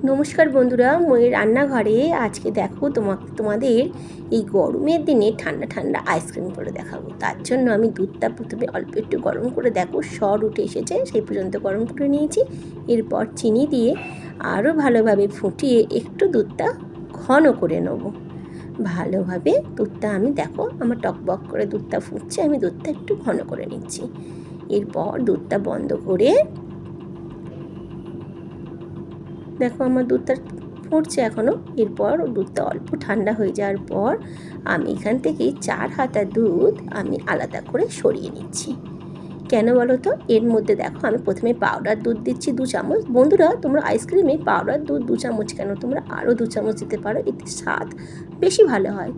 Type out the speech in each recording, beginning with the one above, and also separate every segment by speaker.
Speaker 1: নমস্কার বন্ধুরা, ময়ের রান্নাঘরে আজকে দেখো তোমাদের এই গরমের দিনে ঠান্ডা ঠান্ডা আইসক্রিম করে দেখাবো। তার জন্য আমি দুধটা প্রথমে অল্প একটু গরম করে দেখো সর উঠে এসেছে সেই পর্যন্ত গরম করে নিয়েছি। এরপর চিনি দিয়ে আরও ভালোভাবে ফুটিয়ে একটু দুধটা ঘন করে নেব। ভালোভাবে দুধটা আমি দেখো আমার টকবক করে দুধটা ফুটছে, আমি দুধটা একটু ঘন করে নিচ্ছি। এরপর দুধটা বন্ধ করে দেখো আমার দুধটা ফুটছে এখনও। এরপর দুধটা অল্প ঠান্ডা হয়ে যাওয়ার পর আমি এখান থেকে 4 হাতা দুধ আমি আলাদা করে সরিয়ে নিচ্ছি। কেন বলো তো? এর মধ্যে দেখো আমি প্রথমে পাউডার দুধ দিচ্ছি 2 চামচ। বন্ধুরা, তোমরা আইসক্রিমে পাউডার দুধ 2 চামচ কেন, তোমরা আরও 2 চামচ দিতে পারো, এতে স্বাদ বেশি ভালো হয়।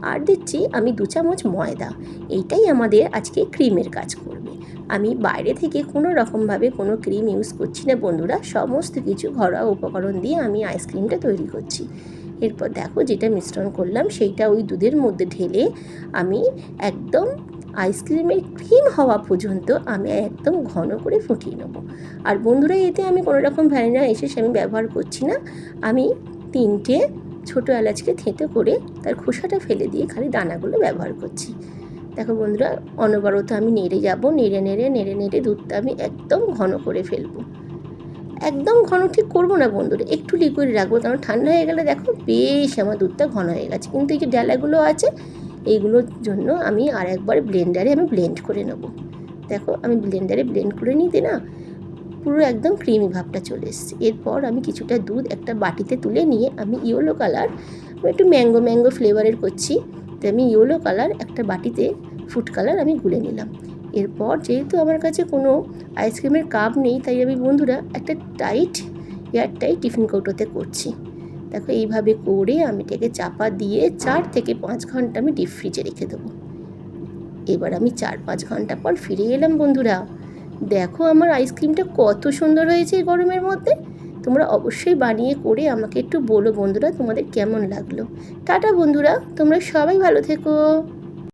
Speaker 1: আর দিচ্ছি আমি 2 চামচ ময়দা। এইটাই আমাদের আজকে ক্রিমের কাজ করবে। আমি বাইরে থেকে কোনো রকমভাবে কোনো ক্রিম ইউজ করছি না বন্ধুরা, সমস্ত কিছু ঘরোয়া উপকরণ দিয়ে আমি আইসক্রিমটা তৈরি করছি। এরপর দেখো যেটা মিশ্রণ করলাম সেইটা ওই দুধের মধ্যে ঢেলে আমি একদম আইসক্রিমের ক্রিম হওয়া পর্যন্ত আমি একদম ঘন করে ফুটিয়ে নেব। আর বন্ধুরা, এতে আমি কোনো রকম ভ্যানিলা এসেন্স আমি ব্যবহার করছি না। আমি 3টে ছোটো এলাচকে থেঁতো করে তার খোসাটা ফেলে দিয়ে খালি দানাগুলো ব্যবহার করছি। দেখো বন্ধুরা, অনবরত আমি নেড়ে যাব, নেড়ে নেড়ে দুধটা আমি একদম ঘন করে ফেলবো। একদম ঘন ঠিক করবো না বন্ধুরা, একটু লিকুইড রাখবো, কারণ ঠান্ডা হয়ে গেলে দেখো বেশ আমার দুধটা ঘন হয়ে গেছে। কিন্তু এই যে ডালাগুলো আছে এইগুলোর জন্য আমি আর একবার ব্লেন্ডারে আমি ব্লেন্ড করে নেব। দেখো আমি ব্লেন্ডারে ব্লেন্ড করে নিতে না পুরো একদম ক্রিমি ভাবটা চলে এসেছে। এরপর আমি কিছুটা দুধ একটা বাটিতে তুলে নিয়ে আমি ইয়েলো কালার, একটু ম্যাঙ্গো ফ্লেভারের করছি, তো আমি ইয়েলো কালার একটা বাটিতে ফুড কালার আমি গুলে নিলাম। এরপর যেহেতু আমার কাছে কোনো আইসক্রিমের কাপ নেই, তাই আমি বন্ধুরা একটা এয়ারটাইট টিফিন কৌটোতে করছি। দেখো এইভাবে করে আমি এটাকে চাপা দিয়ে 4 থেকে 5 ঘন্টা আমি ডিপ ফ্রিজে রেখে দেবো। এবার আমি 4-5 ঘন্টা পর ফিরে এলাম বন্ধুরা। দেখো আমার আইসক্রিমটা কত সুন্দর হয়েছে এই গরমের মধ্যে। তোমরা অবশ্যই বানিয়ে করে আমাকে একটু বলো বন্ধুরা তোমাদের কেমন লাগলো। টাটা বন্ধুরা, তোমরা সবাই ভালো থেকো।